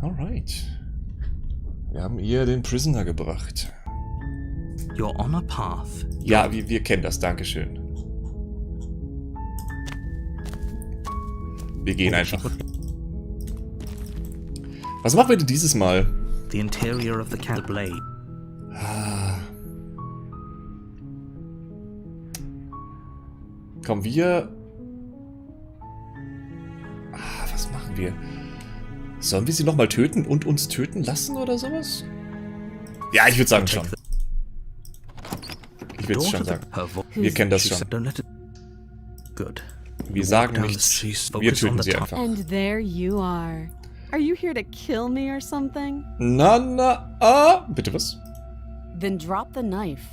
Alright. Wir haben ihr den Prisoner gebracht. You're on a path. Ja, wir kennen das. Dankeschön. Wir gehen einfach. Was machen wir denn dieses Mal? The interior of the cat blade. Komm, wir... was machen wir? Sollen wir sie nochmal töten und uns töten lassen oder sowas? Ja, ich würde sagen schon. Ich würde es schon sagen. Wir kennen das schon. Wir sagen nichts. Wir töten sie einfach. And there you are. Are you here to kill me or something? Bitte was? Then drop the knife.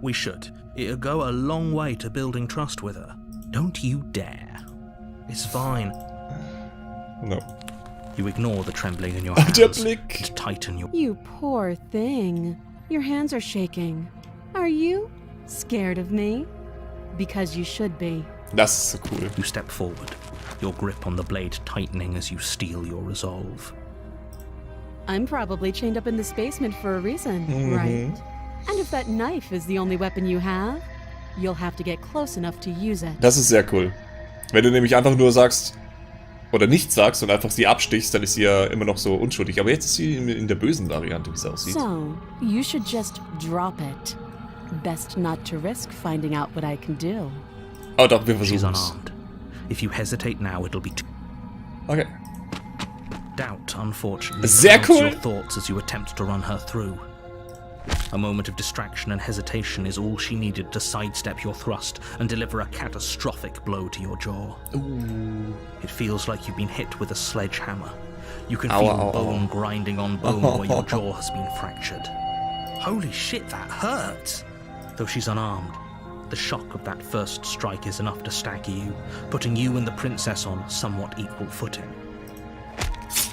We should. It'll go a long way to building trust with her. Don't you dare. It's fine. No. You ignore the trembling in your hands Der Blick. and tighten your... You poor thing. Your hands are shaking. Are you scared of me? Because you should be. Das ist so cool. You step forward, your grip on the blade tightening as you steel your resolve. I'm probably chained up in this basement for a reason, right? And if that knife is the only weapon you have, you'll have to get close enough to use it. Das ist sehr cool. Wenn du nämlich einfach nur sagst, oder nichts sagst und einfach sie abstichst, dann ist sie ja immer noch so unschuldig. Aber jetzt ist sie in der bösen Variante, wie es aussieht. So, you should just drop it. Best not to risk finding out what I can do. Oh doch, wir She's versuchen es. unarmed. If you hesitate now, it'll be too... Okay. Doubt, unfortunately, Sehr clouds cool. your thoughts as you attempt to run her through. A moment of distraction and hesitation is all she needed to sidestep your thrust and deliver a catastrophic blow to your jaw. Ooh. It feels like you've been hit with a sledgehammer. You can Ow, feel ow, ow. bone grinding on bone where your jaw has been fractured. Holy shit, that hurts! Though she's unarmed, the shock of that first strike is enough to stagger you, putting you and the princess on somewhat equal footing.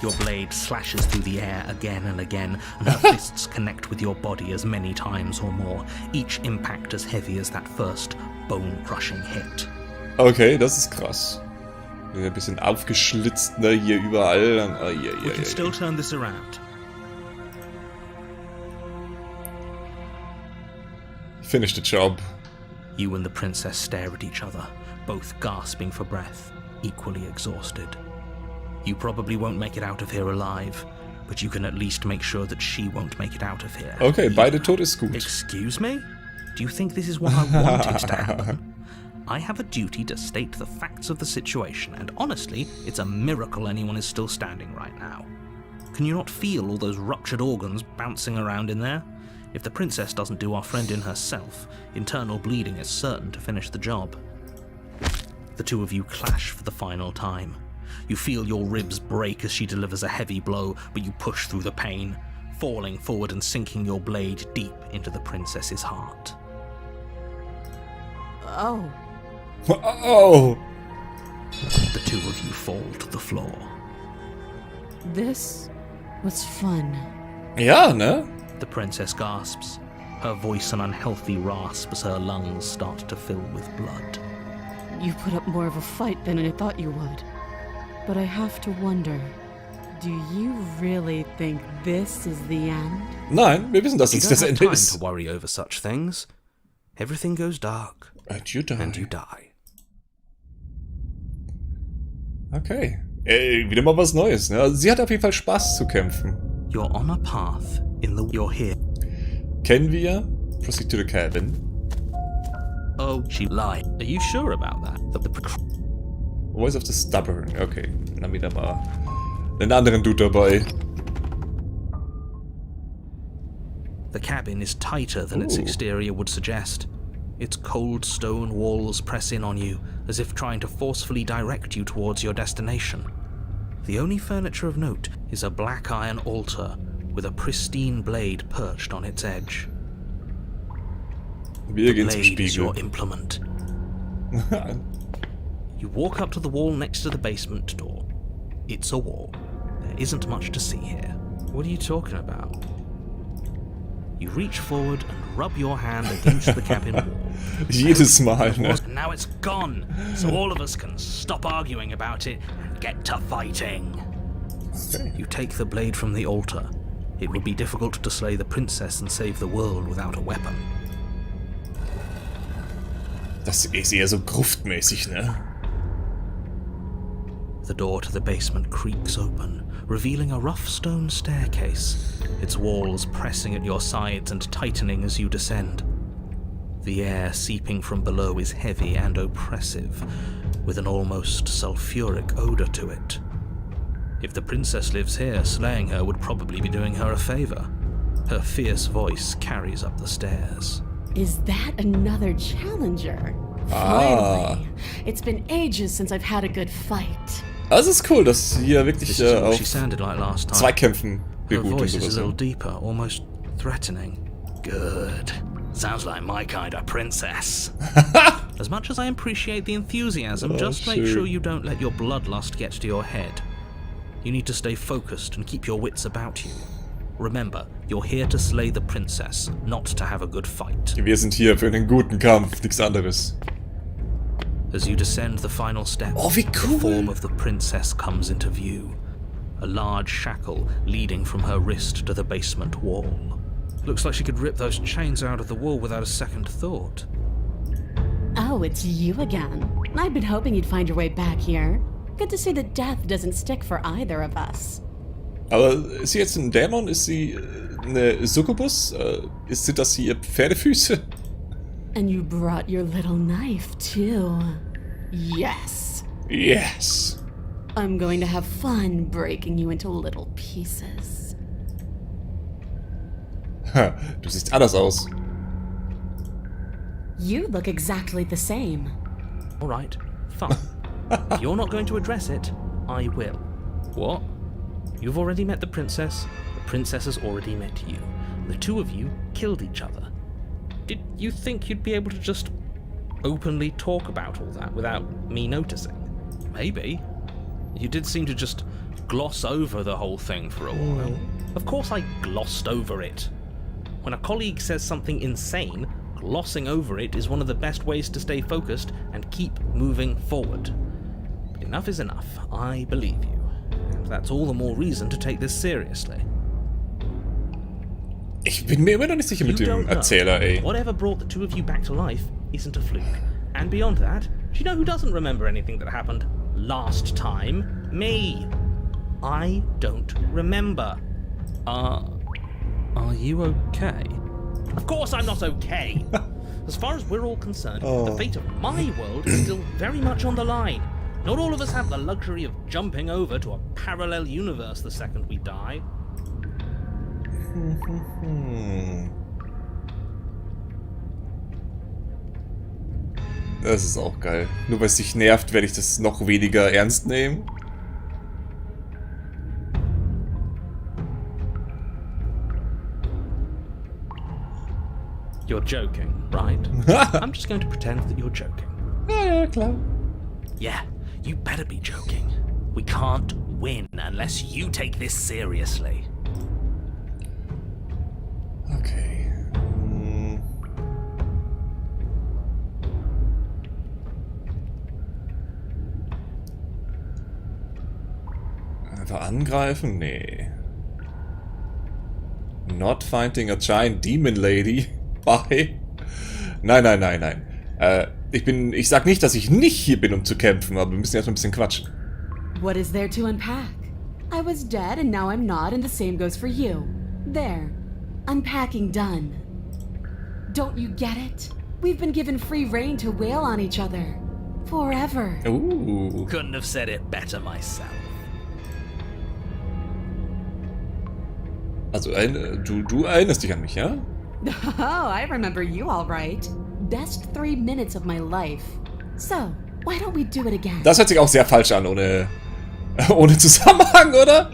Your blade slashes through the air again and again, and her fists connect with your body as many times or more, each impact as heavy as that first bone-crushing hit. Okay, das ist krass. Ein bisschen aufgeschlitzt, ne, hier überall. We can still turn this around. Finish the job. You and the princess stare at each other, both gasping for breath, equally exhausted. You probably won't make it out of here alive, but you can at least make sure that she won't make it out of here. Okay, beide tot ist gut. Excuse me? Do you think this is what I wanted to happen? I have a duty to state the facts of the situation, and honestly, it's a miracle anyone is still standing right now. Can you not feel all those ruptured organs bouncing around in there? If the princess doesn't do our friend in herself, internal bleeding is certain to finish the job. The two of you clash for the final time. You feel your ribs break as she delivers a heavy blow, but you push through the pain, falling forward and sinking your blade deep into the princess's heart. Oh. Oh! The two of you fall to the floor. This was fun. Ja, ne? The princess gasps, her voice an unhealthy rasp as her lungs start to fill with blood. You put up more of a fight than I thought you would. But I have to wonder, do you really think this is the end? Nein, wir wissen, dass You es don't das have Ende time ist. to worry over such things. Everything goes dark, And you die. and you die. Okay. Wieder mal was Neues, ne? Also sie hat auf jeden Fall Spaß zu kämpfen. You're on a path in the... You're here. Kennen wir? Proceed to the cabin. Oh, she lied. Are you sure about that? Voice of the Stubborn. Okay, dann haben wir da mal einen anderen Dude dabei. The cabin is tighter than its Ooh. exterior would suggest. Its cold stone walls press in on you, as if trying to forcefully direct you towards your destination. The only furniture of note is a black iron altar with a pristine blade perched on its edge. Wir gehen zum Blade is your Spiegel. implement. You walk up to the wall next to the basement door. It's a wall. There isn't much to see here. What are you talking about? You reach forward and rub your hand against the cabin wall. Jedes Mal, ne? And now it's gone, so all of us can stop arguing about it and get to fighting. You take the blade from the altar. It would be difficult to slay the princess and save the world without a weapon. Das ist eher so gruftmäßig, ne? The door to the basement creaks open, revealing a rough stone staircase, its walls pressing at your sides and tightening as you descend. The air seeping from below is heavy and oppressive, with an almost sulfuric odor to it. If the princess lives here, slaying her would probably be doing her a favor. Her fierce voice carries up the stairs. Is that another challenger? Finally. It's been ages since I've had a good fight. Also es ist cool, dass hier wirklich This is what auf she sounded like last time. Zweikämpfen Her beruht und voice is a sowas. little deeper, almost threatening. Good. Sounds like my kind of princess. As much as I appreciate the enthusiasm, just make sure you don't let your bloodlust get to your head. You need to stay focused and keep your wits about you. Remember, you're here to slay the princess, not to have a good fight. Wir sind hier für einen guten Kampf, nichts anderes. As you descend the final step, Oh, wie the cool. form of the princess comes into view. A large shackle leading from her wrist to the basement wall. Looks like she could rip those chains out of the wall without a second thought. Oh, it's you again. I've been hoping you'd find your way back here. Good to see that death doesn't stick for either of us. Aber ist sie jetzt ein Dämon? Ist sie eine Succubus? Sind das hier Pferdefüße? And you brought your little knife, too. Yes. Yes. I'm going to have fun breaking you into little pieces. Ha, du siehst anders aus. You look exactly the same. All right, fine. If you're not going to address it, I will. What? You've already met the princess has already met you. The two of you killed each other. Did you think you'd be able to just openly talk about all that without me noticing? Maybe. You did seem to just gloss over the whole thing for a while. Of course I glossed over it. When a colleague says something insane, glossing over it is one of the best ways to stay focused and keep moving forward. But enough is enough. I believe you. And that's all the more reason to take this seriously. Ich bin mir immer noch nicht sicher mit You dem don't know. Erzähler, ey. Whatever brought the two of you back to life isn't a fluke. And beyond that, do you know who doesn't remember anything that happened last time? Me. I don't remember. Are you okay? Of course I'm not okay. As far as we're all concerned, the fate of my world is still very much on the line. Not all of us have the luxury of jumping over to a parallel universe the second we die. Das ist auch geil. Nur weil es dich nervt, werde ich das noch weniger ernst nehmen. You're joking, right? I'm just going to pretend that you're joking. Ja, klar. Yeah, you better be joking. We can't win unless you take this seriously. Okay. Einfach angreifen? Nee. Not finding a giant demon lady. Bye. Nein, nein, nein, nein. Ich sag nicht, dass ich nicht hier bin, um zu kämpfen, aber wir müssen erstmal ein bisschen quatschen. What is there to unpack? I was dead and now I'm not, and the same goes for you. There. Unpacking done. Don't you get it? We've been given free rein to wail on each other. Forever. Couldn't have said it better myself. Also, du erinnerst dich an mich, ja? Oh, I remember you all right. Best 3 minutes of my life. So, why don't we do it again? Das hört sich auch sehr falsch an, ohne Zusammenhang, oder?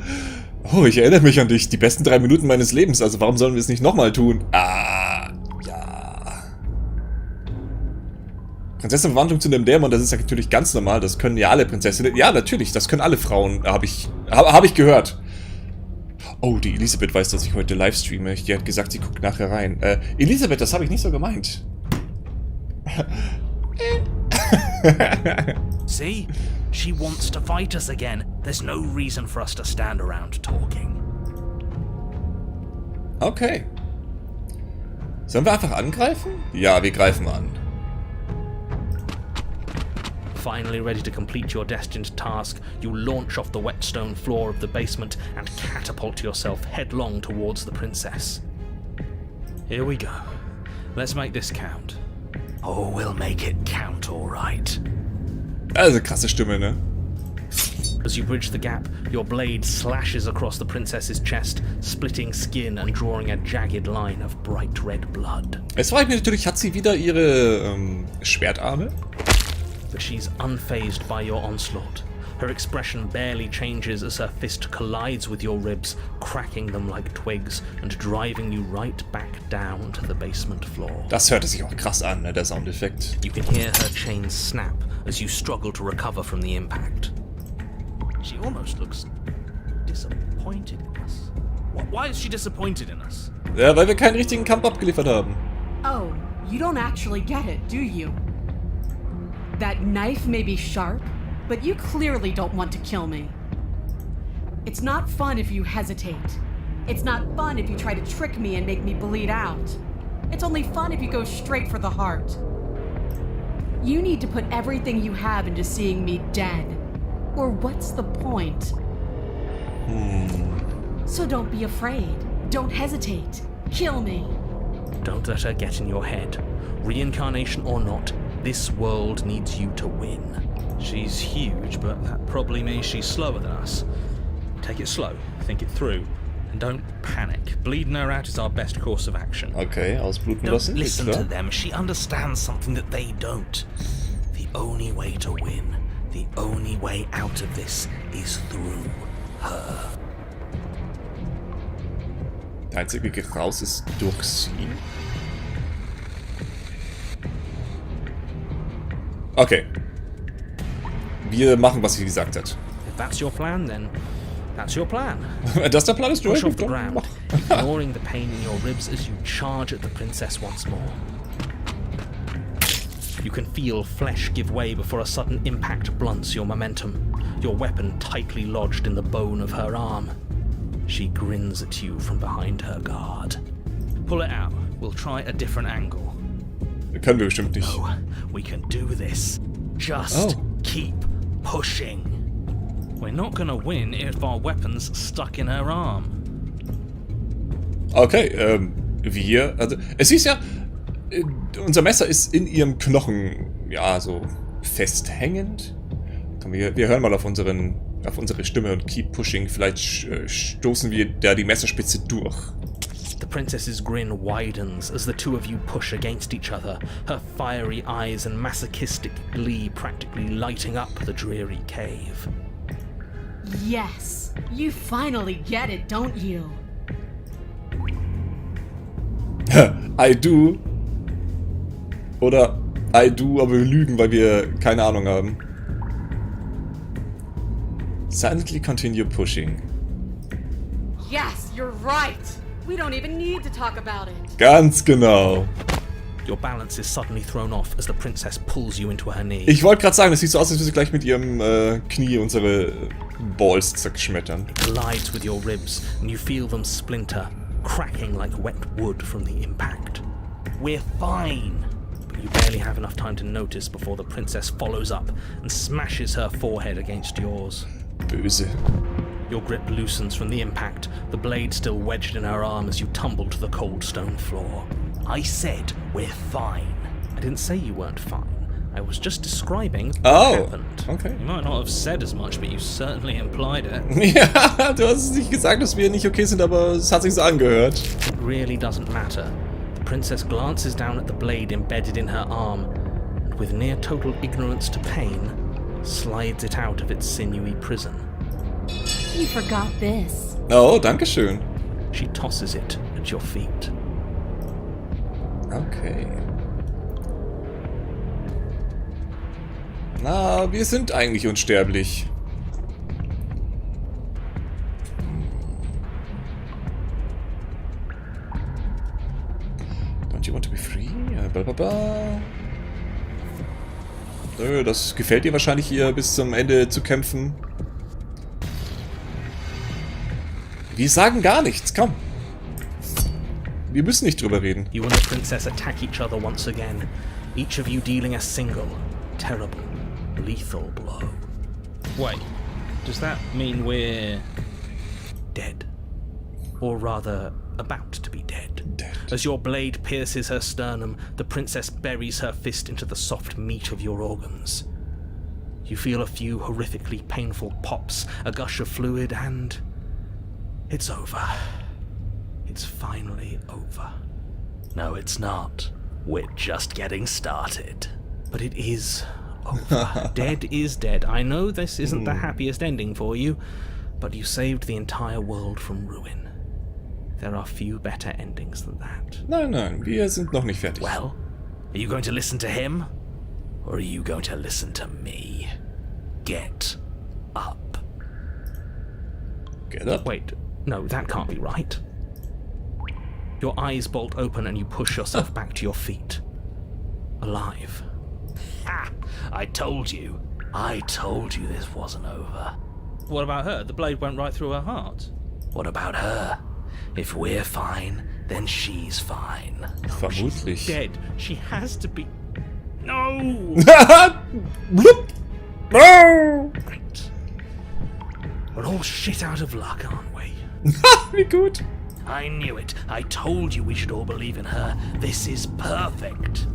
Oh, ich erinnere mich an dich. Die besten 3 Minuten meines Lebens. Also warum sollen wir es nicht nochmal tun? Ah, ja. Prinzessenverwandlung zu einem Dämon, das ist ja natürlich ganz normal. Das können ja alle Prinzessinnen. Ja, natürlich, das können alle Frauen. Hab ich gehört. Oh, die Elisabeth weiß, dass ich heute livestreame. Die hat gesagt, sie guckt nachher rein. Elisabeth, das habe ich nicht so gemeint. See? She wants to fight us again. There's no reason for us to stand around talking. Okay. Sollen wir einfach angreifen? Ja, wir greifen an. Finally ready to complete your destined task, you launch off the wet stone floor of the basement and catapult yourself headlong towards the princess. Here we go. Let's make this count. Oh, we'll make it count, all right. Also krasse Stimme, ne? As you bridge the gap, your blade slashes across the princess's chest, splitting skin and drawing a jagged line of bright red blood. Jetzt frage ich mich natürlich, hat sie wieder ihre Schwertarme? But she's unfazed by your onslaught. Her expression barely changes as her fist collides with your ribs, cracking them like twigs and driving you right back down to the basement floor. Das hört sich auch krass an, ne, der Soundeffekt. You can hear her chains snap as you struggle to recover from the impact. She almost looks disappointed in us. Why is she disappointed in us? Ja, weil wir keinen richtigen Kampf abgeliefert haben. Oh, you don't actually get it, do you? That knife may be sharp, but you clearly don't want to kill me. It's not fun if you hesitate. It's not fun if you try to trick me and make me bleed out. It's only fun if you go straight for the heart. You need to put everything you have into seeing me dead. Or what's the point? So don't be afraid. Don't hesitate. Kill me. Don't let her get in your head. Reincarnation or not, this world needs you to win. She's huge, but that probably means she's slower than us. Take it slow, think it through, and don't panic. Bleeding her out is our best course of action. Okay, ausbluten Don't lassen. listen klar. to them. She understands something that they don't. The only way to win, the only way out of this is through her. Der einzige Weg raus ist durch sie. Okay. Wir machen, was sie gesagt hat. If that's your plan, then that's your plan. Das der Plan ist, Push Joel. off the ground, ignoring the pain in your ribs as you charge at the princess once more. You can feel flesh give way before a sudden impact blunts your momentum, your weapon tightly lodged in the bone of her arm. She grins at you from behind her guard. Pull it out. We'll try a different angle. Können wir bestimmt nicht. No, we can do this. Just keep pushing. We're not gonna win if our weapon's stuck in her arm. Okay, wir, also, es hieß ja, unser Messer ist in ihrem Knochen, ja, so festhängend. Komm, wir hören mal auf unsere Stimme und keep pushing. Vielleicht stoßen wir da die Messerspitze durch. The princess's grin widens as the two of you push against each other, her fiery eyes and masochistic glee practically lighting up the dreary cave. Yes, you finally get it, don't you? I do. Oder I do, aber wir lügen, weil wir keine Ahnung haben. Silently continue pushing. Yes, you're right. We don't even need to talk about it. Ganz genau. Your balance is suddenly thrown off as the princess pulls you into her knee. Ich wollte gerade sagen, es sieht so aus, als würde sie gleich mit ihrem Knie unsere Balls zerschmettern. Collides with your ribs and you feel them splinter, cracking like wet wood from the impact. We're fine. But you barely have enough time to notice before the princess follows up and smashes her forehead against yours. Böse. Your grip loosens from the impact, the blade still wedged in her arm as you tumble to the cold stone floor. I said we're fine. I didn't say you weren't fine. I was just describing what happened. Okay. You might not have said as much, but you certainly implied it. Ja, du hast es nicht gesagt, dass wir nicht okay sind, aber es hat sich so angehört. It really doesn't matter. The princess glances down at the blade embedded in her arm, and with near total ignorance to pain, slides it out of its sinewy prison. You forgot this. Oh, danke schön. She tosses it at your feet. Okay. Na, wir sind eigentlich unsterblich. Don't you want to be free? Blah, blah, blah. Nö, das gefällt ihr wahrscheinlich, hier bis zum Ende zu kämpfen. Wir sagen gar nichts, komm. Wir müssen nicht drüber reden. You and the princess attack each other once again, each of you dealing a single, terrible, lethal blow. Wait, does that mean we're dead? Or rather, about to be dead. As your blade pierces her sternum, the princess buries her fist into the soft meat of your organs. You feel a few horrifically painful pops, a gush of fluid, and it's over. It's finally over. No, it's not. We're just getting started. But it is over. Dead is dead. I know this isn't the happiest ending for you, but you saved the entire world from ruin. There are few better endings than that. Nein, nein, wir sind noch nicht fertig. Well, are you going to listen to him? Or are you going to listen to me? Get up. Get up. Wait, no, that can't be right. Your eyes bolt open and you push yourself back to your feet. Alive. Ha! I told you. I told you this wasn't over. What about her? The blade went right through her heart. What about her? If we're fine, then she's fine. Vermutlich. She's dead. She has to be... No! Bloop. No! Right. We're all shit out of luck, aren't we? Wie gut. I knew it. I told you we should all believe in her. This is perfect.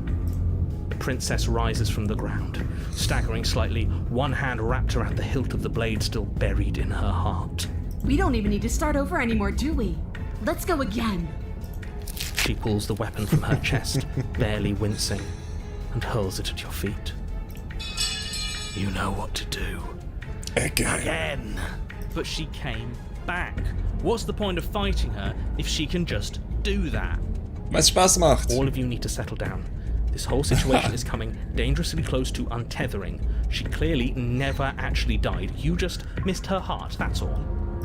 The princess rises from the ground, staggering slightly, one hand wrapped around the hilt of the blade still buried in her heart. We don't even need to start over anymore, do we? Let's go again. She pulls the weapon from her chest, barely wincing, and hurls it at your feet. You know what to do. Again. But she came back. What's the point of fighting her if she can just do that? Was Spaß macht. All of you need to settle down. This whole situation is coming dangerously close to untethering. She clearly never actually died. You just missed her heart, that's all.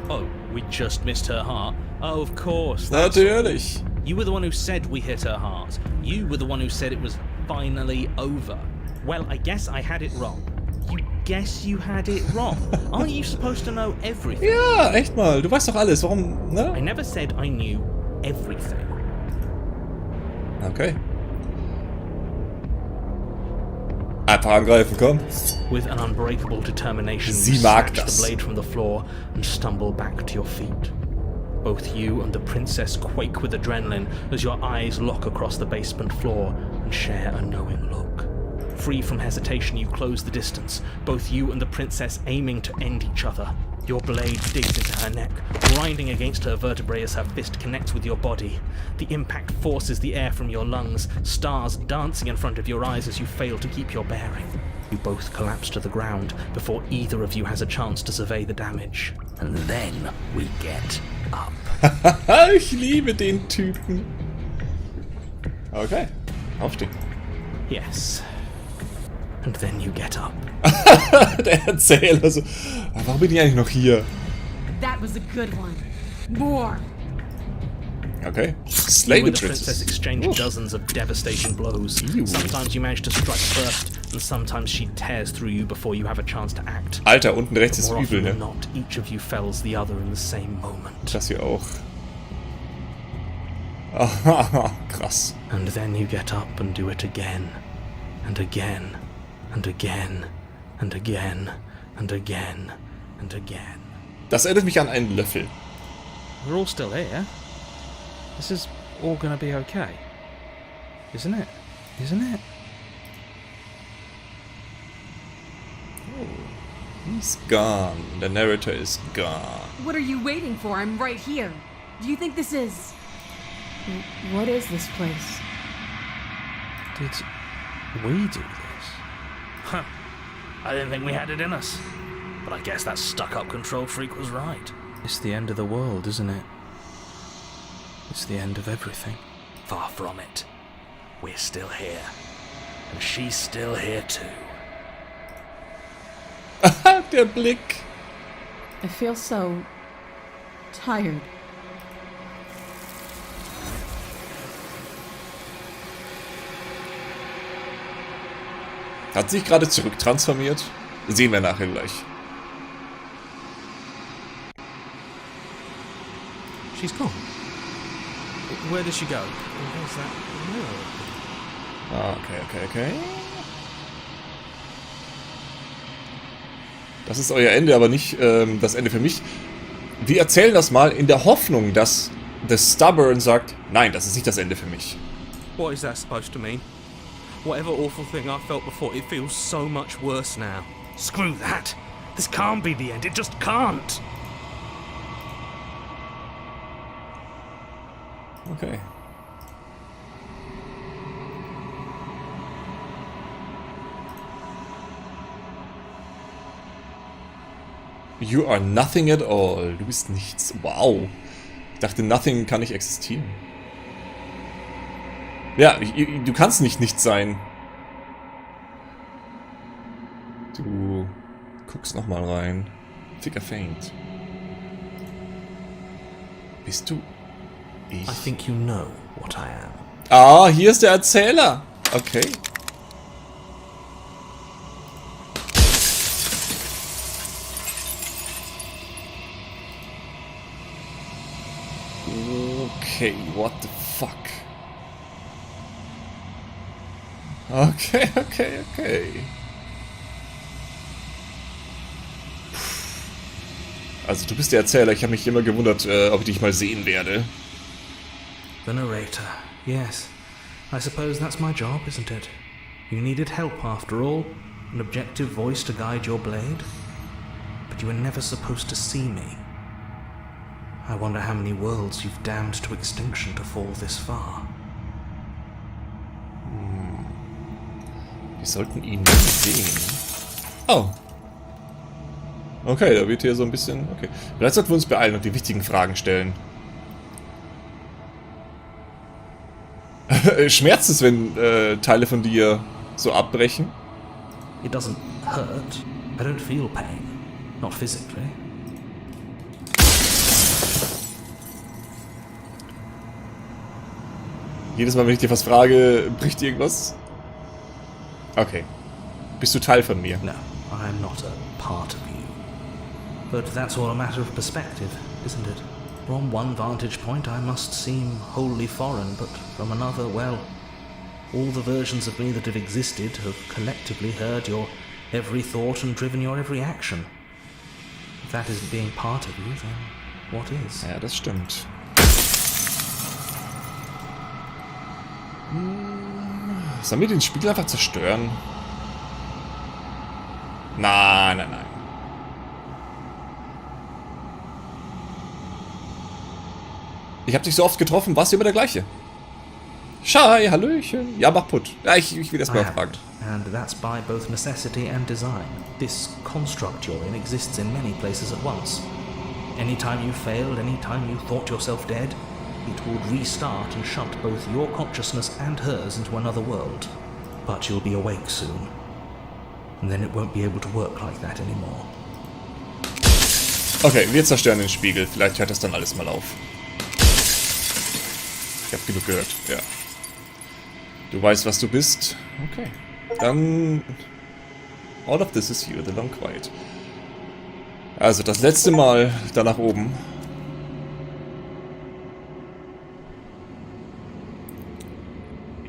Oh, we just missed her heart? Oh, of course. Natürlich. You were the one who said we hit her heart. You were the one who said it was finally over. Well, I guess I had it wrong. You guess you had it wrong. Aren't you supposed to know everything? Ja, echt mal. Du weißt doch alles. Warum, ne? I never said I knew everything. Okay. Einfach angreifen, komm. With an unbreakable determination, Sie you mag snatch das. the blade from the floor and stumble back to your feet. Both you and the princess quake with adrenaline as your eyes lock across the basement floor and share a knowing look. Free from hesitation, you close the distance, both you and the princess aiming to end each other. Your blade digs into her neck, grinding against her vertebrae as her fist connects with your body. The impact forces the air from your lungs, stars dancing in front of your eyes as you fail to keep your bearing. You both collapse to the ground before either of you has a chance to survey the damage. And then we get up. Ich liebe den Typen. Okay. Aufstehen. Yes. And then you get up. Der Erzähler so. Warum bin ich eigentlich noch hier? That was a good one. More. Okay. Slay You the and the princess princess. exchange Oof. dozens of devastating blows. Ew. Sometimes you manage to strike first, and sometimes she tears through you before you have a chance to act. Alter, unten rechts ist More übel, often than ne? not, each of you fells the other in the same moment. Das hier auch. Aha, krass. And then you get up and do it again, and again, and again, and again, and again, and again. Das erinnert mich an einen Löffel. We're all still here. This is all gonna be okay. Isn't it? Isn't it? He's gone. The narrator is gone. What are you waiting for? I'm right here. Do you think this is... What is this place? Did we do this? Huh. I didn't think we had it in us. But I guess that stuck-up control freak was right. It's the end of the world, isn't it? It's the end of everything. Far from it. We're still here. And she's still here too. Der Blick. I feel so... tired. Hat sich gerade zurücktransformiert? Sehen wir nachher gleich. She's gone. Where did she go? Where's that mirror? Okay. Das ist euer Ende, aber nicht das Ende für mich. Wir erzählen das mal in der Hoffnung, dass The Stubborn sagt, nein, das ist nicht das Ende für mich. What is that supposed to mean? Whatever awful thing I felt before, it feels so much worse now. Screw that! This can't be the end, it just can't! Okay. You are nothing at all. Du bist nichts. Wow. Ich dachte, nothing kann nicht existieren. Ja, du kannst nicht nichts sein. Du guckst nochmal rein. Figure faint. Bist du ich? I think you know what I am. Ah, hier ist der Erzähler. Okay. Okay, what the fuck? Okay. Also du bist der Erzähler. Ich habe mich immer gewundert, ob ich dich mal sehen werde. The narrator. Yes. I suppose that's my job, isn't it? You needed help after all. An objective voice to guide your blade. But you were never supposed to see me. I wonder how many worlds you've damned to extinction to fall this far. Wir sollten ihn nicht sehen. Oh. Okay, da wird hier so ein bisschen... Okay. Vielleicht sollten wir uns beeilen und die wichtigen Fragen stellen. Schmerzt es, wenn Teile von dir so abbrechen? It doesn't hurt. I don't feel pain. Not physically. Jedes Mal, wenn ich dir was frage, bricht irgendwas? Okay. Bist du Teil von mir? No, I'm not a part of you. But that's all a matter of perspective, isn't it? From one vantage point I must seem wholly foreign, but from another, well, all the versions of me that have existed have collectively heard your every thought and driven your every action. If that isn't being part of you, then what is? Ja, das stimmt. Sollen wir den Spiegel einfach zerstören? Nein. Ich habe dich so oft getroffen, warst du immer der gleiche. Schei, Hallöchen. Ja, mach putt. Ja, ich will das mal fragen. And that's by both necessity and design. This construct you're in exists in many places at once. Anytime you failed, anytime you thought yourself dead, it would restart and shunt both your consciousness and hers into another world. But you'll be awake soon. And then it won't be able to work like that anymore. Okay, wir zerstören den Spiegel. Vielleicht hört das dann alles mal auf. Ich habe genug gehört, ja. Du weißt, was du bist. Okay. Dann... All of this is you, the long quiet. Also, das letzte Mal da nach oben.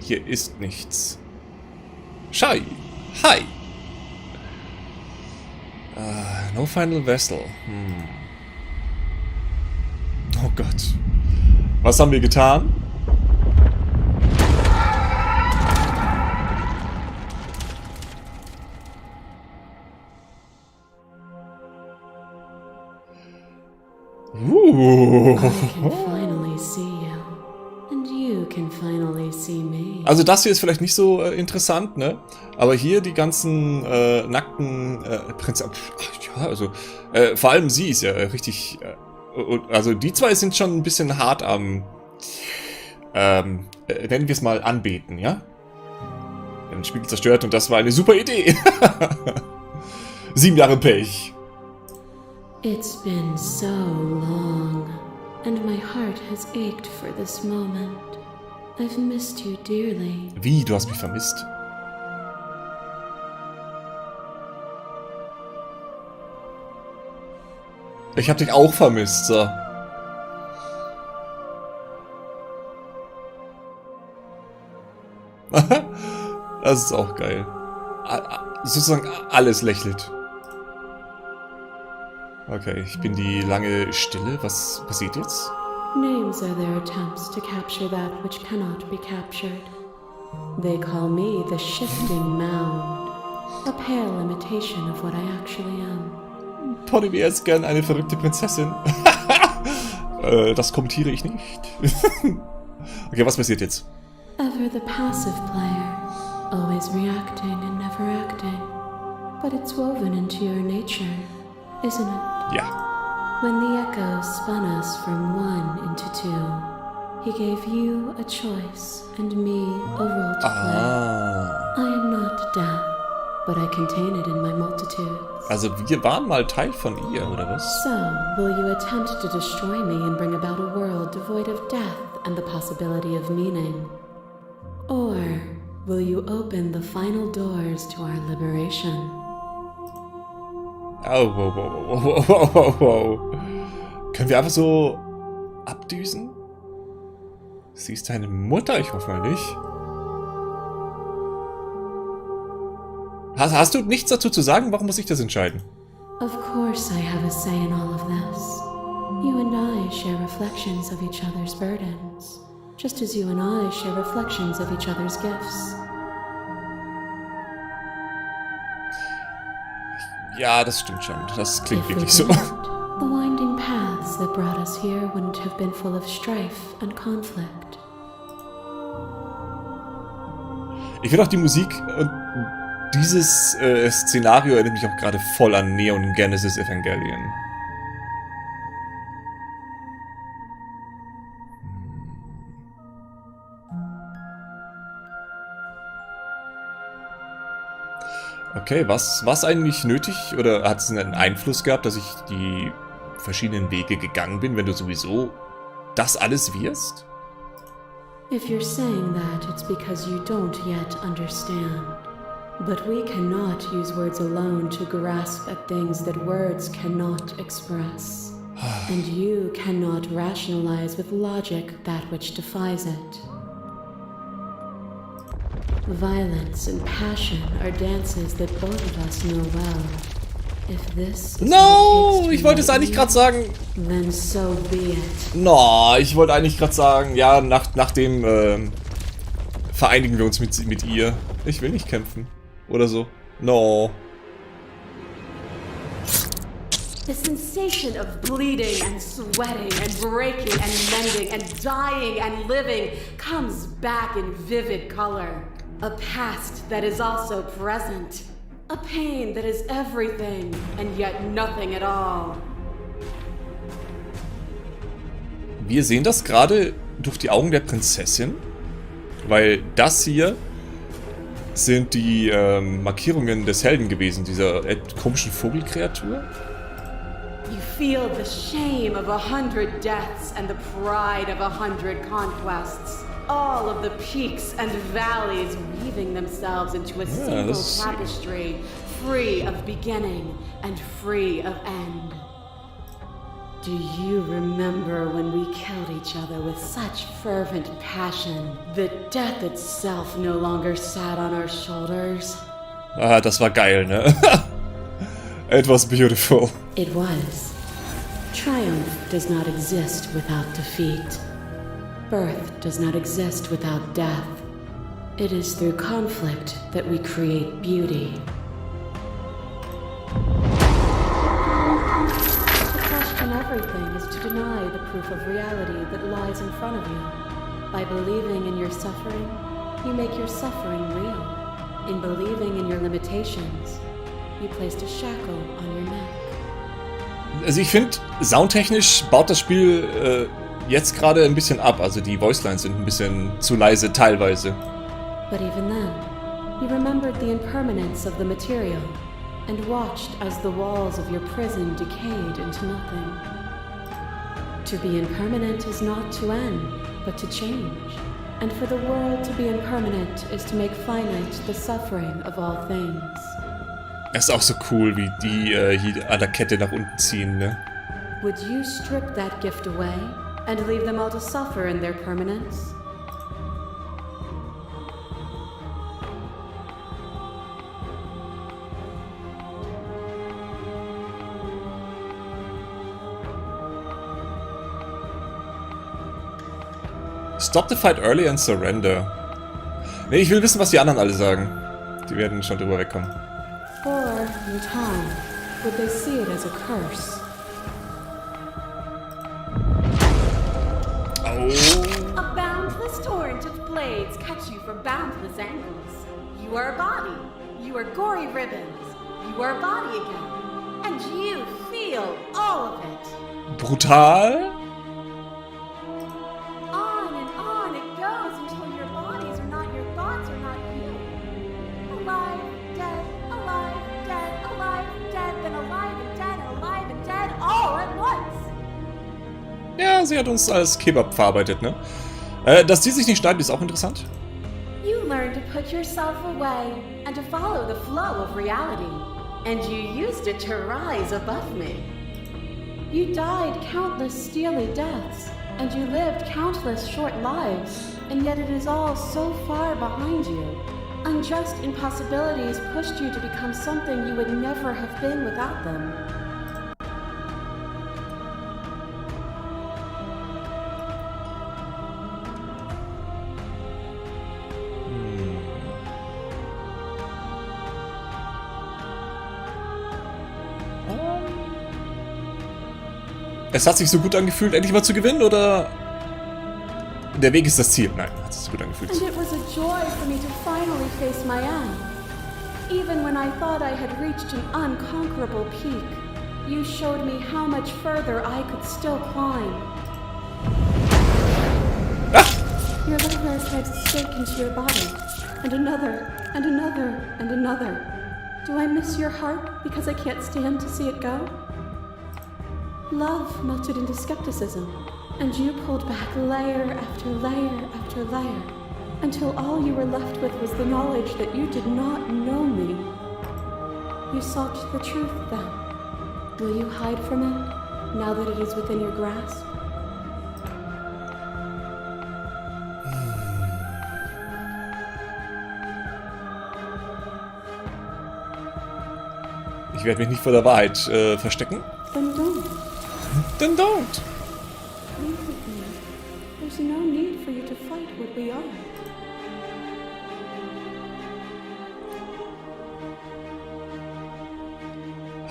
Hier ist nichts. Schei. Hi. No final vessel. Oh Gott. Was haben wir getan? Also das hier ist vielleicht nicht so interessant, ne? Aber hier die ganzen nackten Prinzessin. Ja, also vor allem sie ist ja richtig. Also die zwei sind schon ein bisschen hart am. Nennen wir es mal anbeten, ja? Wir haben den Spiegel zerstört und das war eine super Idee. 7 Jahre Pech. It's been so long, and my heart has ached for this moment. I've missed you dearly. Wie, du hast mich vermisst? Ich hab dich auch vermisst, so. Das ist auch geil. Sozusagen alles lächelt. Okay, ich bin die lange Stille. Was passiert jetzt? Names are their attempts to capture that which cannot be captured. They call me the shifting mound, a pale imitation of what I actually am. Tony wäre jetzt gern eine verrückte Prinzessin. Das kommentiere ich nicht. Okay, was passiert jetzt? Ever the passive player, always reacting and never acting. But it's woven into your nature, isn't it? Ja. When the echo spun us from one into two, he gave you a choice and me a role to play. I am not death, but I contain it in my multitudes. Also wir waren mal Teil von ihr, oder was? So, will you attempt to destroy me and bring about a world devoid of death and the possibility of meaning? Or will you open the final doors to our liberation? Oh, wow. Können wir einfach so abdüsen? Sie ist deine Mutter? Ich hoffe mal nicht. Hast du nichts dazu zu sagen? Warum muss ich das entscheiden? Of course I have a say in all of this. You and I share reflections of each other's burdens, just as you and I share reflections of each other's gifts. Ja, das stimmt schon. Das klingt wirklich so. The winding paths that brought us here wouldn't have been full of strife and conflict. Ich finde auch die Musik und dieses Szenario erinnert mich auch gerade voll an Neon Genesis Evangelion. Okay, was eigentlich nötig oder hat es einen Einfluss gehabt, dass ich die verschiedenen Wege gegangen bin, wenn du sowieso das alles wirst? If you're saying that, it's because you don't yet understand. But we cannot use words alone to grasp at things that words cannot express. And you cannot rationalize with logic that which defies it. Violence and passion are dances that both of us know well. If this is No, ich wollte es eigentlich gerade sagen. Then so be it. No, ich wollte eigentlich gerade sagen, ja, nach dem vereinigen wir uns mit ihr. Ich will nicht kämpfen. Oder so. No. The sensation of bleeding and sweating and breaking and mending and dying and living comes back in vivid color. A past that is also present. A pain that is everything and yet nothing at all. Wir sehen das gerade durch die Augen der Prinzessin, weil das hier sind die Markierungen des Helden gewesen, dieser komischen Vogelkreatur. You feel the shame of 100 deaths and the pride of 100 conquests. All of the peaks and valleys weaving themselves into a single tapestry, free of beginning and free of end. Do you remember when we killed each other with such fervent passion that death itself no longer sat on our shoulders? Ah, das war geil, ne? It was beautiful. It was. Triumph does not exist without defeat. Birth does not exist without death. It is through conflict that we create beauty. To question everything is to deny the proof of reality that lies in front of you. By believing in your suffering, you make your suffering real. In believing in your limitations, you placed a shackle on your neck. Also ich finde, soundtechnisch baut das Spiel jetzt gerade ein bisschen ab. Also die Voicelines sind ein bisschen zu leise teilweise. But even then, you remembered the impermanence of the material and watched as the walls of your prison decayed into nothing. To be impermanent is not to end, but to change. And for the world to be impermanent is to make finite the suffering of all things. Das ist auch so cool, wie die hier an der Kette nach unten ziehen, ne? would you strip that gift away and leave them all to suffer in their permanence? Stop the fight early and surrender. Nee, ich will wissen, was die anderen alle sagen. Die werden schon drüber wegkommen. Or, in time, would they see it as a curse? Oh. A boundless torrent of blades cut you from boundless angles. You are a body. You are gory ribbons. You are a body again. And you feel all of it. Brutal? On and on it goes until your bodies are not your thoughts or not you. Alive, dead, then alive and dead, all at once. Ja, sie hat uns als Kebab verarbeitet, ne? Dass die sich nicht schneiden, ist auch interessant. You learn to put yourself away and to follow the flow of reality. And you used it to rise above me. You died countless steely deaths, and you lived countless short lives, and yet it is all so far behind you. Unjust impossibilities pushed you to become something you would never have been without them. Es hat sich so gut angefühlt, endlich mal zu gewinnen, oder? Der Weg ist das Ziel. Nein, hat sich so gut angefühlt. And it was a joy for me to finally face my end. Even when I thought I had reached an unconquerable peak, you showed me how much further I could still climb. Ah! Your liver has tried to stake into your body, and another, and another, and another. Do I miss your heart because I can't stand to see it go? Love melted into skepticism, and you pulled back layer after layer after layer, until all you were left with was the knowledge that you did not know me. You sought the truth then. Will you hide from it, now that it is within your grasp? Ich werde mich nicht vor der Wahrheit verstecken. Then don't. Then don't. Leave with me. There's no need for you to fight what we are.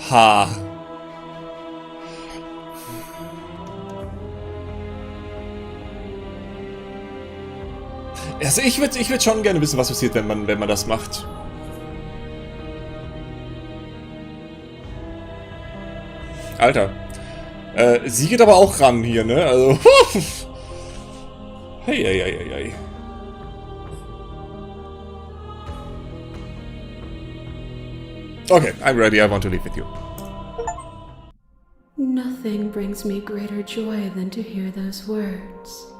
Ha. Also ich würd schon gerne wissen, was passiert, wenn man das macht. Alter. Sie geht aber auch ran hier, ne? Also. Hey, hey, hey, hey. Okay, I'm ready. I want to leave with you. Nothing brings me greater joy than to hear those words.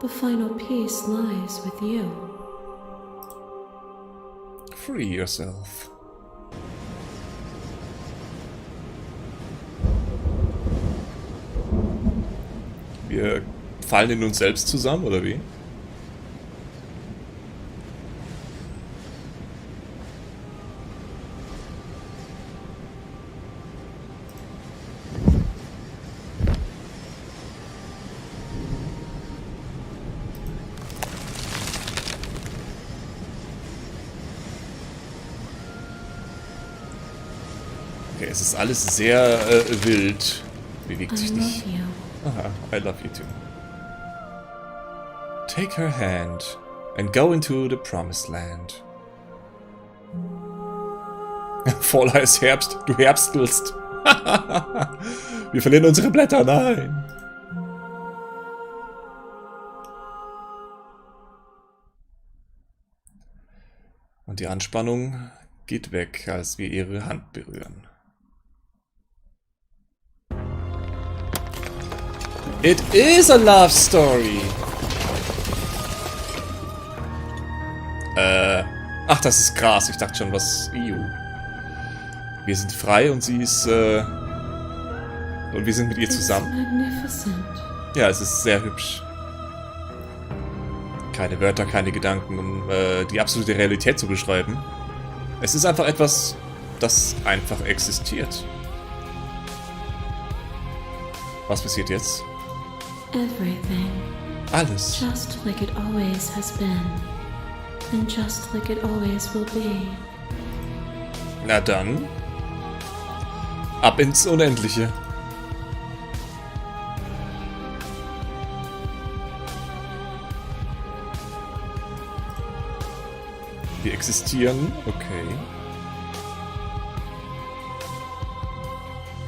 The final peace lies with you. Free yourself. Wir fallen in uns selbst zusammen, oder wie? Okay, es ist alles sehr wild. Bewegt sich nicht. Aha, I love you too. Take her hand and go into the promised land. Voll heiß Herbst, du herbstelst. Wir verlieren unsere Blätter, nein. Und die Anspannung geht weg, als wir ihre Hand berühren. It is a love story. Ach, das ist Gras. Ich dachte schon, was... Ew. Wir sind frei und sie ist, Und wir sind mit ihr zusammen. Magnificent. Ja, es ist sehr hübsch. Keine Wörter, keine Gedanken, um die absolute Realität zu beschreiben. Es ist einfach etwas, das einfach existiert. Was passiert jetzt? Everything. Alles. Just like it always has been. And just like it always will be. Na dann. Ab ins Unendliche. Wir existieren. Okay.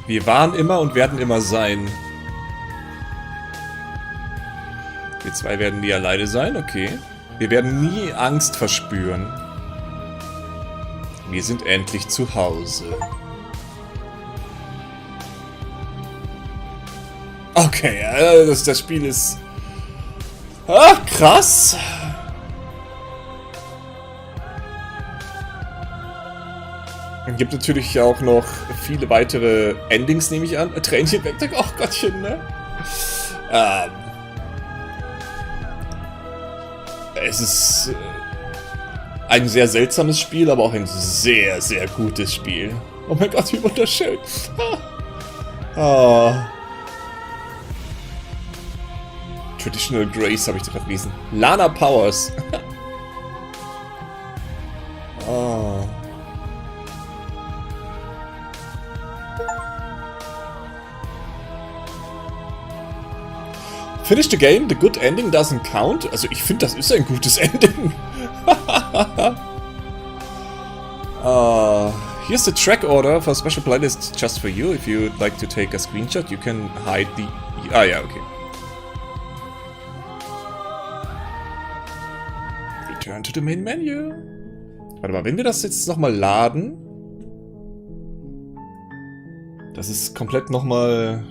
Wir waren immer und werden immer sein. Wir zwei werden nie alleine sein, okay. Wir werden nie Angst verspüren. Wir sind endlich zu Hause. Okay, das Spiel ist... Ach, krass. Es gibt natürlich auch noch viele weitere Endings, nehme ich an. Tränchen weg, ach Gottchen, ne? Es ist ein sehr seltsames Spiel, aber auch ein sehr, sehr gutes Spiel. Oh mein Gott, wie wunderschön. Traditional Grace habe ich gerade gelesen. Lana Powers. Oh. Finish the game, the good ending doesn't count. Also ich finde, das ist ein gutes Ending. Here's the track order for a special playlist just for you. If you'd like to take a screenshot, you can hide the... Ah ja, okay. Return to the main menu. Warte mal, wenn wir das jetzt nochmal laden... Das ist komplett nochmal...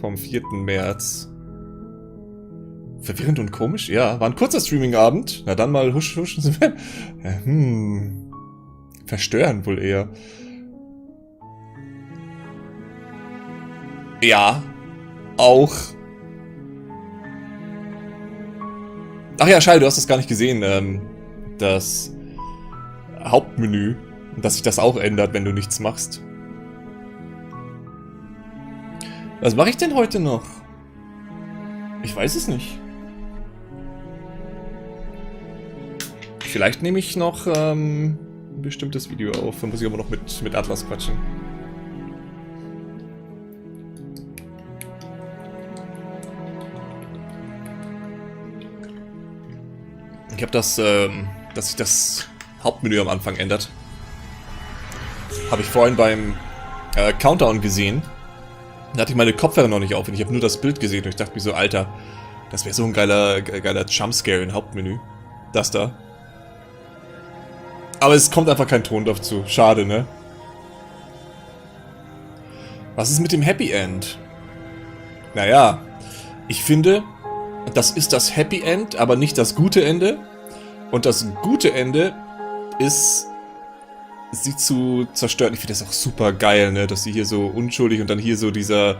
vom 4. März. Verwirrend und komisch? Ja, war ein kurzer Streaming-Abend. Na dann mal huschen. Verstören wohl eher. Ja. Auch. Ach ja, schade, du hast das gar nicht gesehen. Das Hauptmenü. Dass sich das auch ändert, wenn du nichts machst. Was mache ich denn heute noch? Ich weiß es nicht. Vielleicht nehme ich noch ein bestimmtes Video auf. Dann muss ich aber noch mit Atlas quatschen. Ich habe das, dass sich das Hauptmenü am Anfang ändert. Habe ich vorhin beim Countdown gesehen. Da hatte ich meine Kopfhörer noch nicht auf und ich habe nur das Bild gesehen und ich dachte mir so, Alter, das wäre so ein geiler Jumpscare im Hauptmenü. Das da. Aber es kommt einfach kein Ton dazu. Schade, ne? Was ist mit dem Happy End? Naja, ich finde, das ist das Happy End, aber nicht das gute Ende. Und das gute Ende ist... sie zu zerstören. Ich finde das auch super geil, ne? Dass sie hier so unschuldig und dann hier so dieser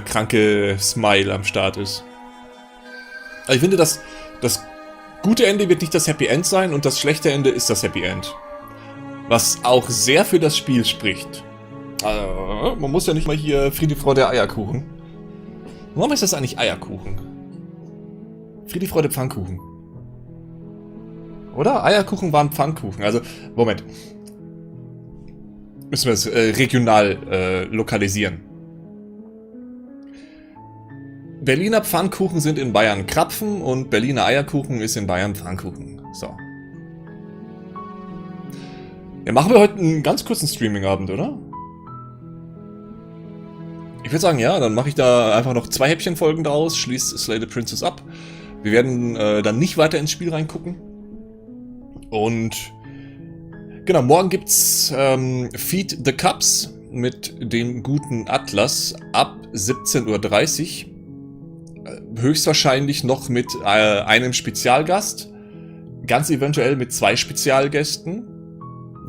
kranke Smile am Start ist. Also ich finde, das gute Ende wird nicht das Happy End sein und das schlechte Ende ist das Happy End. Was auch sehr für das Spiel spricht. Also, man muss ja nicht mal hier Friede, Freude, Eierkuchen. Warum ist das eigentlich Eierkuchen? Friede, Freude, Pfannkuchen. Oder? Eierkuchen waren Pfannkuchen. Also, Moment. Müssen wir es regional lokalisieren. Berliner Pfannkuchen sind in Bayern Krapfen und Berliner Eierkuchen ist in Bayern Pfannkuchen. So. Ja, machen wir heute einen ganz kurzen Streaming-Abend, oder? Ich würde sagen, ja, dann mache ich da einfach noch 2 Häppchenfolgen draus, schließe Slay the Princess ab. Wir werden dann nicht weiter ins Spiel reingucken. Und genau, morgen gibt's Feed the Cups mit dem guten Atlas ab 17:30 Uhr. Höchstwahrscheinlich noch mit einem Spezialgast. Ganz eventuell mit 2 Spezialgästen.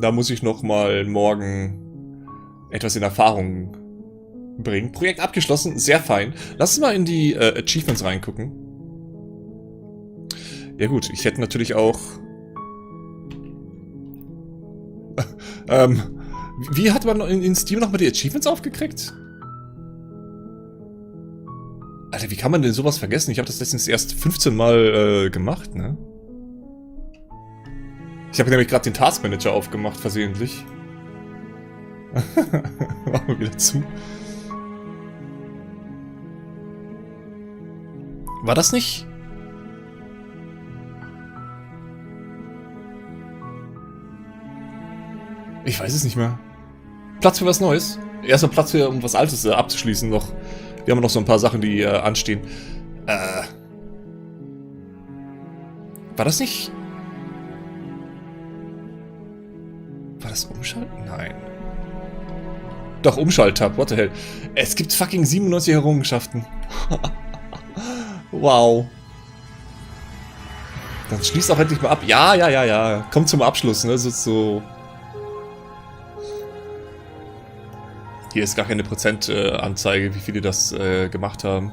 Da muss ich nochmal morgen etwas in Erfahrung bringen. Projekt abgeschlossen, sehr fein. Lass uns mal in die Achievements reingucken. Ja gut, ich hätte natürlich auch... wie hat man in Steam nochmal die Achievements aufgekriegt? Alter, wie kann man denn sowas vergessen? Ich habe das letztens erst 15 Mal gemacht, ne? Ich habe nämlich gerade den Taskmanager aufgemacht, versehentlich. Machen wir wieder zu. War das nicht? Ich weiß es nicht mehr. Platz für was Neues? Erstmal Platz für, um was Altes abzuschließen noch. Wir haben noch so ein paar Sachen, die anstehen. War das nicht... War das Umschalten? Nein. Doch, Umschalttab, what the hell. Es gibt fucking 97 Errungenschaften. Wow. Dann schließt auch endlich mal ab. Ja. Kommt zum Abschluss, ne? So... Hier ist gar keine Prozentanzeige, wie viele das gemacht haben.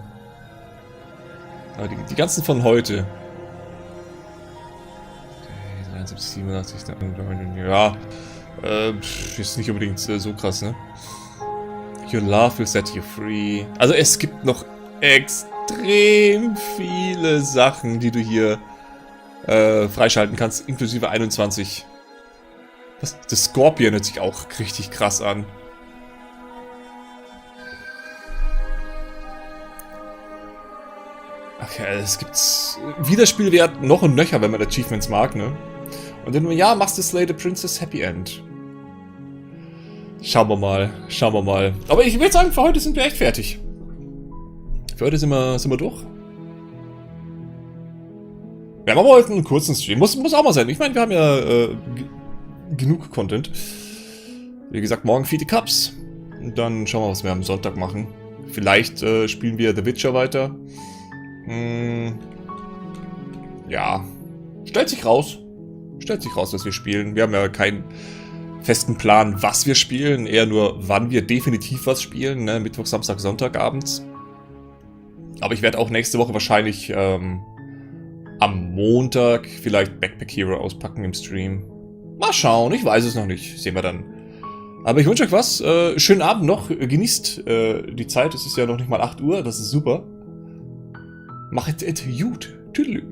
Aber die ganzen von heute. Okay, 73, 87, ja. Ist nicht unbedingt so krass, ne? Your love will set you free. Also es gibt noch extrem viele Sachen, die du hier freischalten kannst, inklusive 21. Das Scorpion hört sich auch richtig krass an. Okay, es gibt Wiederspielwert noch und nöcher, wenn man Achievements mag, ne? Und dann, ja, machst du Slay the Princess Happy End. Schauen wir mal. Aber ich will sagen, für heute sind wir echt fertig. Für heute sind wir durch. Wir haben aber heute einen kurzen Stream. Muss auch mal sein. Ich meine, wir haben ja genug Content. Wie gesagt, morgen 4 Cups. Und dann schauen wir, was wir am Sonntag machen. Vielleicht spielen wir The Witcher weiter. Ja. Stellt sich raus, dass wir spielen. Wir haben ja keinen festen Plan, was wir spielen. Eher nur, wann wir definitiv was spielen. Ne? Mittwoch, Samstag, Sonntag abends. Aber ich werde auch nächste Woche wahrscheinlich am Montag vielleicht Backpack Hero auspacken im Stream. Mal schauen, ich weiß es noch nicht. Sehen wir dann. Aber ich wünsche euch was. Schönen Abend noch. Genießt die Zeit. Es ist ja noch nicht mal 8 Uhr. Das ist super. Macht es gut. Tüdelü.